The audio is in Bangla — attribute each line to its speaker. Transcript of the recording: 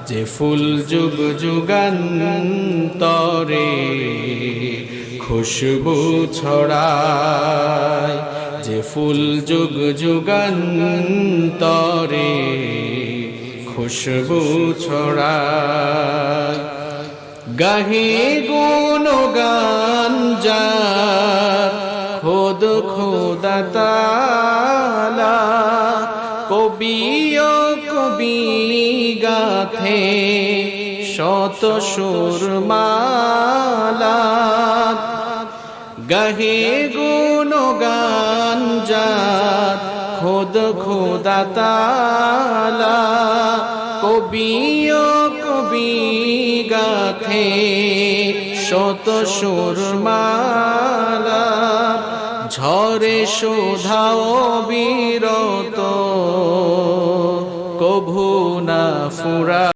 Speaker 1: যে ফুল যুগ যুগান্তরে খুশবু ছড়ায়, যে ফুল যুগ যুগান্তরে খুশবু ছড়ায়। গাহে গুণগান যার খোদ খোদা তাআলা, কবি ও কবি গাথে শত সুরমালা। গাহে গুণগান যার খোদ খোদা তাআলা, কবি ও কবি গাথে শত সুরমালা। ঝরে শোধাও বিরত, কভু না ফুরা।